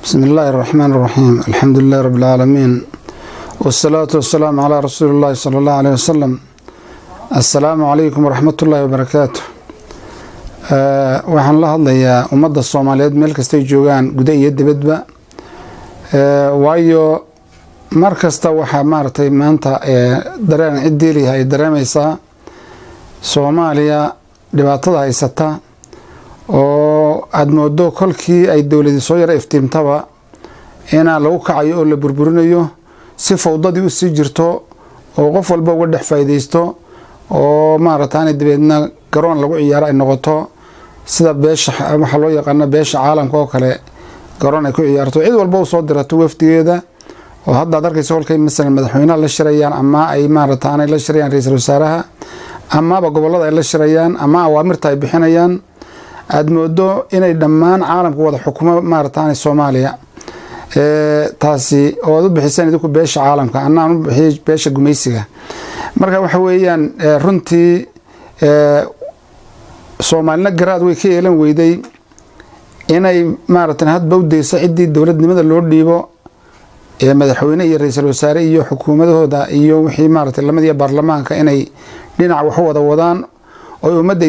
بسم الله الرحمن الرحيم الحمد لله رب العالمين والصلاة والسلام على رسول الله صلى الله عليه وسلم السلام عليكم ورحمة الله وبركاته waxaan la hadlayaa ummadda Soomaaliyeed meel kasta ay joogaan gudaha iyo dibadba waayo mar kasta waxa maartay maanta dareen ciidii ay dareemaysaa Soomaaliya dhibaatada haysata oo aad moodo kolkii ay dawladdu soo yara iftiimtaba ina lagu kacayo oo la burburinayo si fawdadii u sii jirto oo qof walba uga dhex faa'iideysto oo maartaan dibadna garoon lagu ciyaaro ay noqoto sida beesha waxa loo yaqaan beesha caalamka oo kale garoon ay ku ciyaarto cid walba oo soo dirato wafdigeeda oo hadda darkaysa kolkay misalan madaxweynaha la shirayaan ama ay maartaan la shirayaan ra'iisul wasaaraha ama gobolada ay la shirayaan ama awaamirta ay bixinayaan aad moodo inay dhammaan caalamka wada xukumo maartaan Soomaaliya taasi oo u bixisay idinku beesha caalamka annaan u bixiyay beesha gumaysiga marka waxa weeyaan runtii Soomaalina garaad way ka yeelan weyday inay maartaan hadba u deeyso cidii dawladnimada loo dhiibo madaxweyne iyo ra'iisul wasaare iyo xukuumadooda iyo wixii maartaan lamada baarlamaanka inay dhinac wax wada wadaan oo ummadda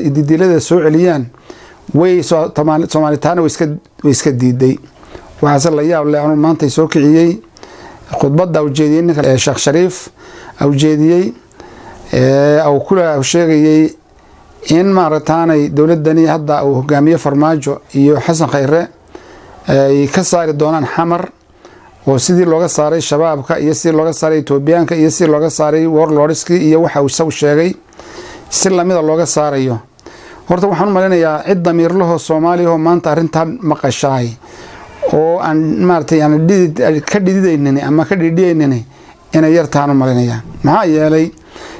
ididilada soo celiyaan way Soomaalitaana way iska diiday waxa la yaab leh inuu maanta soo kiciyay khudbada u jeediyay ninka Sheekh Shariif u jeediyay oo kula sheegayay in maartaan dawladani hadda uu hogaamiye Farmaajo iyo Xasan Khayre ay ka saari doonaan xamar oo sidii looga saaray shabaabka iyo sidii looga saaray Itoobiyaanka iyo sidii looga saaray warlordski iyo waxa uu soo sheegay si lamida looga saarayo horta waxaan u maleynayaa cid damiir laho Soomaaliya oo maanta arintan maqashay oo aan maartaan ka dhididaynin ama ka dhidhiyeynina inay yartaan u maleynayaa maxaa yeelay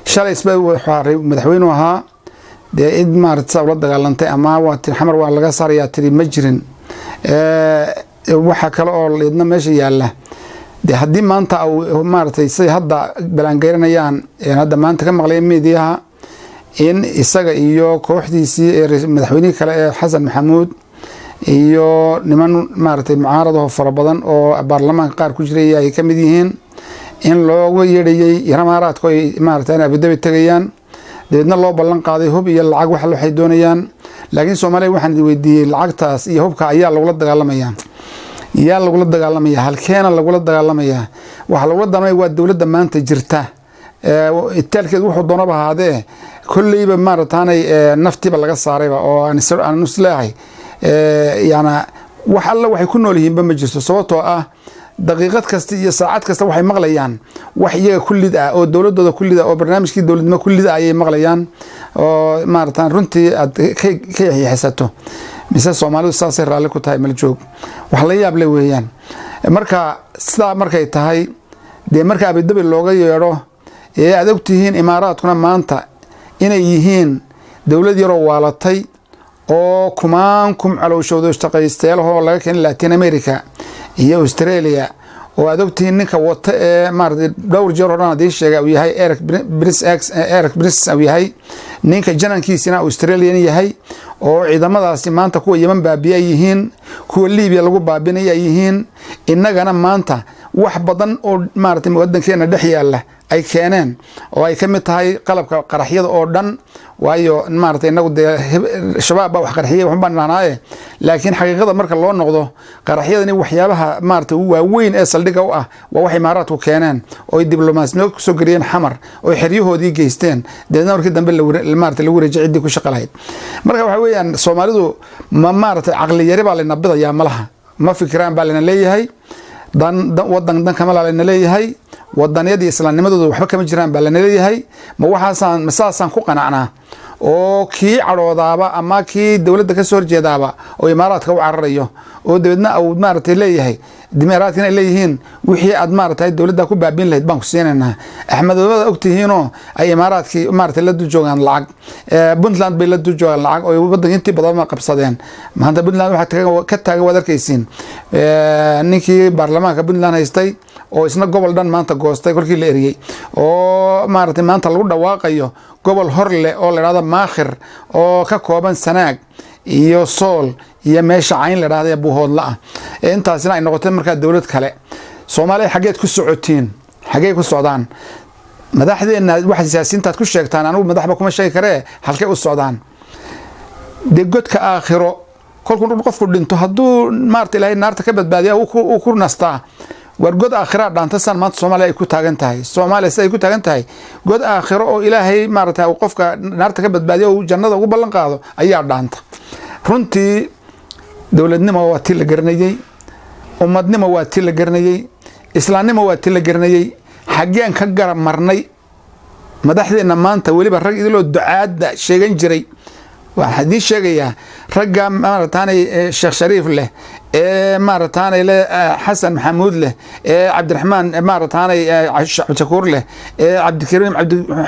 shalay isbaa waxay madaxweynuhu ahaa id maartaa la dagaalantay ama waati xamar waa laga saarayaa tiri ma jirin waxa kale oo leedna meesha yaala hadii maanta uu maartay say hadda balangeeranayaan hadda maanta ka maqlay meediyaha in isaga iyo kooxdiisii madaxweynaha kale ee Xasan Maxamuud iyo niman maartay mucaarado fara badan oo baarlamaanka qaar ku jiray ay ka mid yihiin in loogu yeedhayay Imaaraadka ay maartay Abu Dhabi tagayaan deedna loo ballan qaaday hub iyo lacag wax waxay doonayaan laakiin Soomaaliya waxaan weydiiyay lacagtaas iyo hubka ayaa lagu dagaalamayaa halkeena lagu dagaalamayaa waxa lagu dagaalamay waa dawladda maanta jirta itaalkeed wuxuu doonaba haadee kulliiba maartaan naftiba laga saarayba oo aan islaahay yana wax alla waxay ku nool yihiin ma jirto sababtoo ah daqiiqad kasta iyo saacad kasta waxay maqlayaan wax iyaga kullid ah oo dawladooda kullid ah oo barnaamijkii dawladnimo kullid ah ay maqlayaan oo maartaan runtii aad ka yaxaysato mise Soomaalidu saasay raali ku tahay mal joog wax la yaab leh weeyaan marka sida markay tahay marka Abu Dhabi looga yeero aad ogtihiin Imaaraadkuna maanta inay yihiin dawlad yar oo waalatay oo kumaankum calowshoodo shaqaysteel oo laga keenay Latin America iyo Australia oo aad ogtihiin ninka wata maartay dhowr jeer horaan hadii sheegay uu yahay Eric Brice uu yahay ninka janankiisina Australian yahay oo ciidamadaasi maanta kuwa Yemen baabiyay yihiin kuwa Liibiya lagu baabinayay yihiin innagana maanta wax badan oo maartay wadankeena dhex yaala ay keeneen oo ay kamid tahay qalabka qaraxyada oo dhan waayo maartay inagu shabaab wax qarxiyay wax banaanaaye laakiin xaqiiqada marka loo noqdo qaraxyadani waxyaabaha maartay waaweyn ee saldhiga u ah waa wax Imaaraadku keeneen oo diblomaasnimo ku soo gariyeen xamar oo xiriyahoodii geysteen deedna markii dambe maartay lagu rajacidi ku shaqalayd marka waxa weeyaan Soomaalidu ma maartay aqli yari baa la nabidayaa malaha ma fikiraan baa la leeyahay wadan kama la leeyahay wadaniyadii islaamnimadooda waxba kama jiraan baa la leeyahay ma waxaasan masaasan ku qanacnaa oo kii cadhoodaaba ama kii dawladda ka soo horjeedaaba oo Imaaraadka u cararayo oo dawladna uu maartay leeyahay Imaaraadka inay leeyihiin wixii aad maartay dawladda ku baabin lahayd baan ku siinayna Axmedowada ogtihiinoo ay Imaaraadkii maartay la dujoogan lacag Puntland bay la dujoogan lacag oo wadanka intii badan ma qabsadeen maanta Puntland waxa ka taagan wada arkaysiin ninkii baarlamaanka Puntland haystay oo isna gobol dhan maanta goostay kolkii la eriyay oo maartay maanta lagu dhawaaqayo gobol hor leh oo la yiraahdo Maakhir oo ka kooban Sanaag iyo sool iyo meesha cayn la dhahday buuhoodla ah intaasina ay noqotay markaa dawlad kale Soomaaliya xageed ku socotiin xagee ku socdaan madaxdeena waxa siyaasiyiinta ku sheegtaan anigu madaxba kuma sheegi karee halkay u socdaan degodka aakhiro kolku qofku dhinto haduu maarta ilaahay naarta ka badbaadiya uu ku nastaa war god aakhira dhaanta san maanta Soomaaliya ay ku taagan tahay Soomaaliya ay ku taagan tahay god aakhiro oo ilaahay maarta qofka naarta ka badbaadiya oo jannada ugu ballan qaado ayaa dhaanta runtii dawladnimo waa tii la garanayay ummadnimo waa tii la garanayay islaamnimo waa tii la garanayay xageen ka garab marnay madaxdeena maanta waliba rag idiloo ducaada sheegan jiray waxaan sheegayaa ragga maartaanay Sheekh Shariif leh maartaanay Xasan Maxamuud leh Cabdiraxmaan maartaanay Shakuur leh Cabdikariim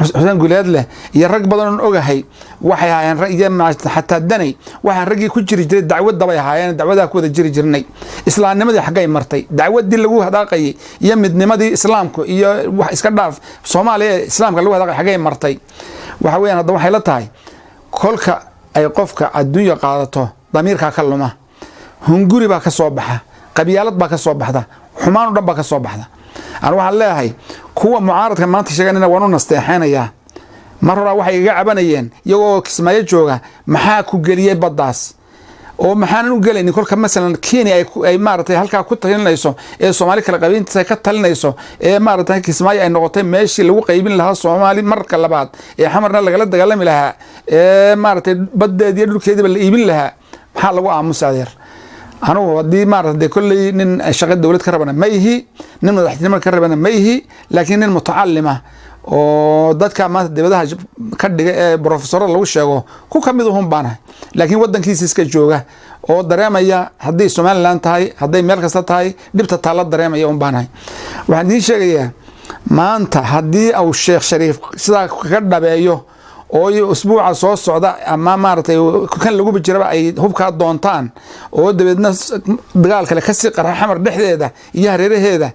Xuseen Guleed leh iyo rag badan oo ogahay waxay hayaan ra'yiga xataa danay waxaan ragii ku jiri jiray dacwada bay hayaan dacwada ku wada jiri jirnay islaamnimadii xagay martay dacwadii lagu hadaaqay iyo midnimadii islaamku iyo wax iska dhaaf Soomaaliya islaamka lagu hadaaqay xagay martay waxa weeyaan hadda waxay la tahay kolka ay qofka adduunyo qaadato damiirka ka luma hunguri baa ka soo baxa qabiyalad baa ka soo baxda xumaan dhan baa ka soo baxda aan waxaan leeyahay kuwa mucaaradka maanta sheeganina waanu nasteexaynaya mar hore waxay iga cabanayeen iyagoo Kismaayo jooga maxaa ku galiyay badaas oo maxaan u galaynin kolka masalan Kenya ay maartay halka ku talinayso ee Soomaali kala qabiinta ka talinayso ee maartay Kismaayo ay noqotay meeshii lagu qaybin lahaa Soomaali marka labaad ee xamarna laga dagaalami lahaa ee maartay badeedii dhulkeedii la iibin lahaa maxaa lagu aamusadeer anu wadii maartay kulli nin shaqo dawlad ka rabana ma yihi nin madaxnimo ka rabana ma yihi laakiin nin mutacallima oo dadka maanta dibadaha ka dhiga ee professor lagu sheego ku kamid u humbaanahay laakiin wadankiisa iska jooga oo dareemaya hadii Soomaaliland tahay hadii meel kasta tahay dibta taala dareemaya humbaanahay waxaan idin sheegayaa maanta hadii uu Sheekh Shariif sida ka dhabeeyo oo usbuuca soo socda ama maartay kan lagu bijiraba ay hubka doontaan oo dabeedna dagaal kale ka sii qarxa xamar dhexdeeda iyo hareeraheeda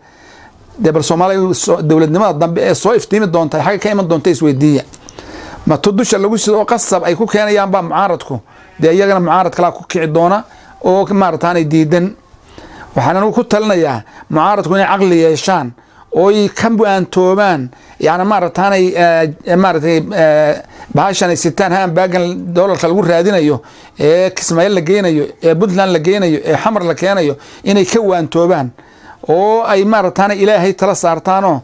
debal Soomaaliya dawladnimada dambe ee soo iftiimi doonta xagga ka iman doonta isweydiiya ma tudusha lagu sidoo qasab ay ku keenayaan ba mucaaradku iyagana mucaarad kala ku kici doona oo maartaan ay diidan waxaan ku talinayaa mucaaradku inay aqli yeeshaan oo ay ka buantoobaan yaana maartaan ay maartay baashan ay sitaan haan baagan doolarka lagu raadinayo ee Kismaayo la geynayo ee Puntland la geynayo ee xamar la keenayo inay ka waantoobaan oo ay maartaan Ilaahay tala saartaano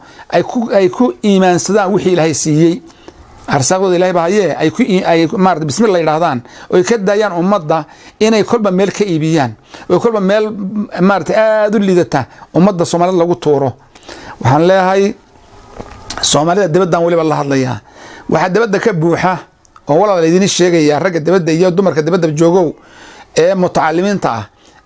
ay ku iimaansadaan wixii Ilaahay siiyay arsaaqooda Ilaahay baaye ay maartay bismillaah yiraahdaan oo ka daayaan ummadda inay kolba meel ka iibiyaan oo kolba meel maartay aad u liidata ummadda Soomaaliyeed lagu tooro waxaan leeyahay Soomaalida dibaddan waliba la hadlayaa waxa dibadda ka buuxa oo walaal idin sheegaya ragga dibadda iyo dumarka dibadda joogo ee mutacallimiinta ah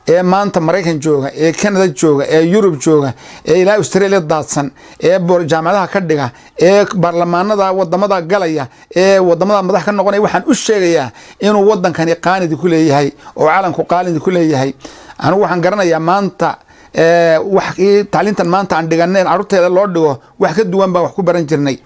ee maanta Mareykan jooga ee Canada jooga ee Europe jooga ee ilaa Australia daadsan ee jaamacadaha ka dhiga ee baarlamaanada wadamada galaya ee wadamada madax ka noqonay waxaan u sheegayaa inuu wadankani qaanid ku leeyahay oo caalamku qaanid ku leeyahay anigu waxaan garanayaa maanta wax tacliintan maanta aan dhiganeen carruurteeda loo dhigo wax ka duwan baa wax ku baran jirnay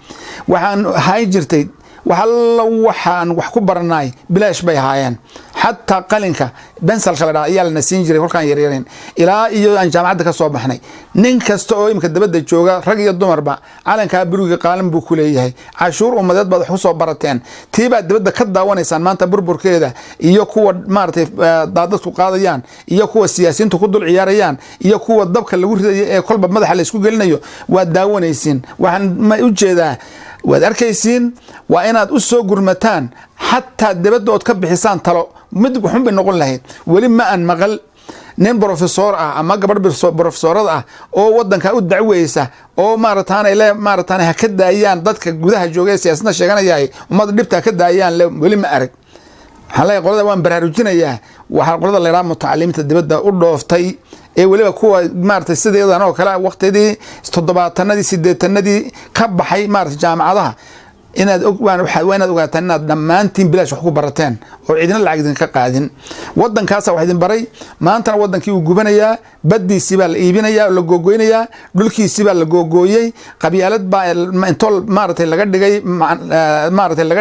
waxaan hay jirtay waxaan wax ku baranay bilaash bay haayeen حتى قلنك بنسل خلدا ayaa la nasiin jiray kolkaan yaryareen ilaa iyo aan jaamacada ka soo baxnay nin kasta oo imka dabada jooga rag iyo dumarba calanka buriga qaalan buu ku leeyahay cashuur umadeed baad wax ku soo barateen tiiba dabada ka daawanaysaan maanta burburkeeda iyo kuwa maartay daadadku qaadayaan iyo kuwa siyaasiyiintu ku dul ciyaarayaan iyo kuwa dabka lagu ridayo ee kolba madaxa la isku gelinayo waa daawanaysiin waxaan ma u jeedaa waad arkaysiin waa inaad u soo gurmataan حتى دبدود كبحسان تلو مد وحن بنقول له ولي ما أن مغل نين بروفيسور أما قبل بروفيسورات أو ودن كأود دعويسة أو مارتان إلى مارتان هكذا أيام ضدك جودها جوجي سياسنا شجعنا جاي وما ضربت هكذا أيام ولي ما أرك هلا يقول هذا وان برهروجنا إياه وحقول هذا اللي رام متعلمة الدبدة أولو فتي waliba kuwa maartay sideedan oo kala waqtidii 7 tanadii 8 tanadii ka baxay maartay jaamacadaha inaad inaad ogaataan inaad dhammaantiin bilaash wax ku barateen oo cidina lacag idinka qaadin. wadankaasa wax idin baray, maantana wadankii uu gubanayaa, baddiisii baa la iibinayaa oo la googoynayaa, dhulkiisii baa la googooyey, qabyaalad baa intoo maaragtay laga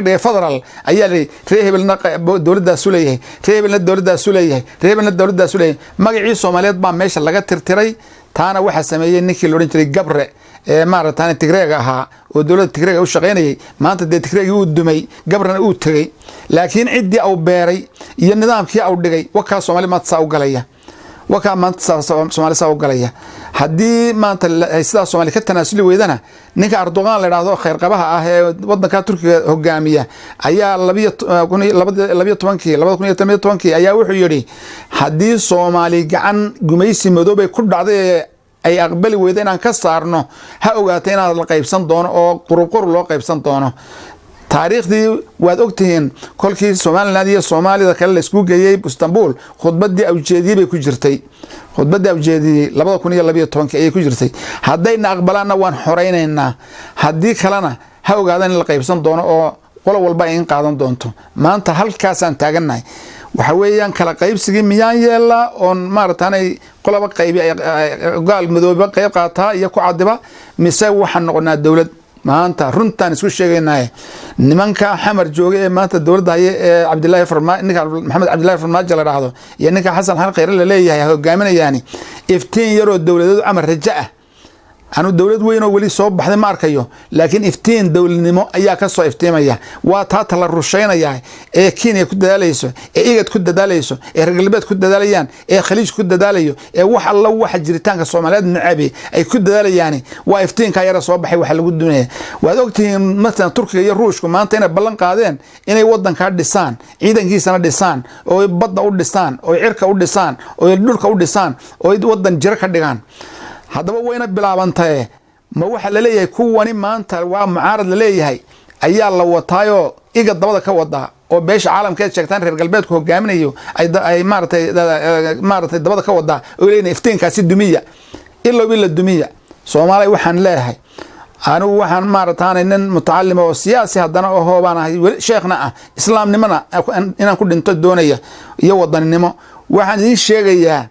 dhigay federal ayaa la ree hebelna dowladaasu leeyahay, ree hebelna dowladaasu leeyahay, ree hebelna dowladaasu leeyahay. magacii Soomaaliyeed baa meesha laga tirtiray. taana waxa sameeyay ninkii la oran jiray Gabre maaragtay Tigreega ahaa oo dowladda Tigreega u shaqeynayay. maanta de Tigreegi uu dumay, Gabrana uu tagay, laakiin cidii uu beeray iyo nidaamkii uu dhigay wakaa Soomaali maanta saa u galaya, wakaa maanta Soomaali saa u galaya. haddii maanta sidaa Soomaali ka tanaasuli weydana, ninka Erdogan la yiraahdo khayr qabaha ah ee wadanka Turkiga hogaamiya ayaa 2012 ayaa wuxuu yiri haddii Soomaali gacan gumaysi madoobay ku dhacday ay aqbali weyda inaan ka saarno, ha ogaatay inaad la qaybsan doono oo qurqur loo qaybsan doono. taariikhdii waad ogtihiin kolkii Soomaaliland iyo Soomaalida kale la isku geeyay Istanbul, khudbadii awjeediyay bay ku jirtay, khudbadii awjeediyay 2012 ayay ku jirtay. haddayna aqbalaana waan xoreynaynaa, haddii kalena ha ogaadaan in la qaybsan doono oo qolo walba ay in qaadan doonto. maanta halkaasaan taagannahay. waxa weeyaan kala qaybsigii miyaan yeelaa oon maaragtaanay qolaba qaybi gaal madooba qayb qaataa iyo ku cadiba, mise waxaan noqonaa dowlad. maanta runtaan isku sheegaynaa nimanka xamar jooga ee maanta dowladda haya ee Cabdullaahi Farmaajo, ninka Maxamed Cabdullaahi Farmaajo la raahdo iyo ninka Xasan Xal Khayre la leeyahay hogaaminayaani iftiin yaroo dowladeed amar raja ah. anu dowlad weyn oo wali soo baxday ma arkayo, laakiin iftiin dowladnimo ayaa ka soo iftiimaya. waa taa la rusheynaya ee Kenya ku dadaalayso, ee igad ku dadaalayso, ee reer galbeed ku dadaalayaan, ee khaliij ku dadaalayo, ee wax alla waxa jiritaanka Soomaaliyeed nacabi ay ku dadaalayaan. waa iftiinka yara soo baxay waxa lagu duunaya. waad ogtihiin مثلا Turkiga iyo Ruushku maanta inay ballan qaadeen inay wadanka dhisaan, ciidankiisana dhisaan, oo badda u dhisaan, oo cirka u dhisaan, oo dhulka u dhisaan, oo wadan jira ka dhigaan. haddaba wayna bilaabantay ma waxa la leeyahay kuwani maanta waa mucaarad la leeyahay ayaa la wataayo iga dabada ka wada oo beesha caalamka ay sheegtaan reer galbeedku hogaaminayo ay maartay dabada ka wada oo leeyahay iftiinkaasi dumiya illa dumiya. Soomaaliya waxaan leeyahay anu waxaan maartaanay nin mutacallim oo siyaasi haddana oo hoobaanahay sheekhna ah, islaamnimana inaan ku dhinto doonaya iyo wadaninimo. waxaan idin sheegayaa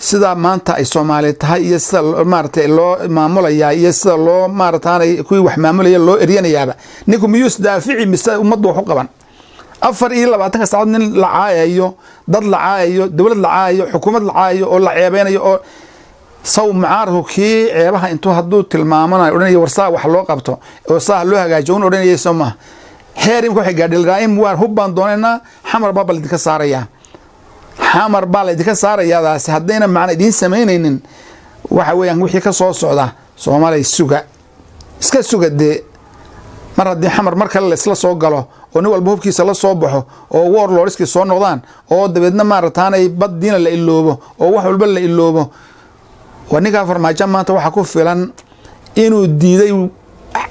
sida maanta ay Soomaali tahay iyo sida maartay loo maamulaya iyo sida loo maartaanay kuwii wax maamulaya loo eriyanayaaba. ninku miyuus daafici mise ummaddu wax u qaban 24 saacadood nin la caayayo, dad la caayayo, dowlad la caayayo, xukuumad la caayayo oo la ceebeynayo oo saw mucaaradu kii ceebaha intuu hadduu tilmaamanayo odhanayo warsaa wax loo qabto oo saa loo hagaajiyo un odhanayay Soomaa heerim ku xigaadhil raa'im waar hubbaan doonaynaa xamar baa idinka saaraya, xamar baa idinka saarayadaas haddayna macna idin sameynaynin. waxa weeyaan wixii ka soo socda Soomaaliya iska sugade mar haddii xamar mar kale la isla soo galo oo nin walba hubkiisa la soo baxo oo warlordski soo noqdaan oo dabeedna maarataanay baddiina la iloobo oo wax walba la iloobo. waniga Farmaajo maanta waxa ku filan inuu diiday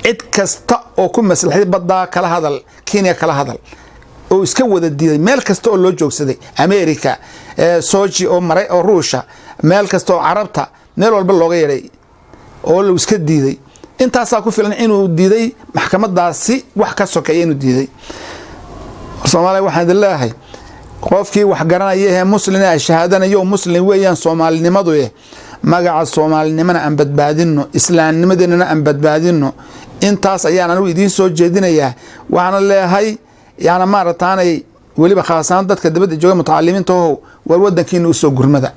cid kasta oo ku maslaxay badda kala hadal, Kenya kala hadal oo iska wada diiday meel kasta oo loo joogsaday, America, Sochi oo maray oo Ruusha, meel kasta oo Carabta, meel walba looga yeeray oo la iska diiday. intaas ku filan inuu diiday maxkamadaasi wax ka sokeeyay inuu diiday. Soomaaliya waxaan leeyahay qofkii wax garanaya ee muslim ah shahaadanayo muslim weeyaan Soomaalinimadu magaca Soomaalinimada aan badbaadino, islaamnimadeenana aan badbaadino. intaas ayaan anigu idin soo jeedinayaa. waxaan leeyahay maarataanay weliba khaasan dadka dibadda jooga mutacallimiinta oo war wadankiina u soo gurmada.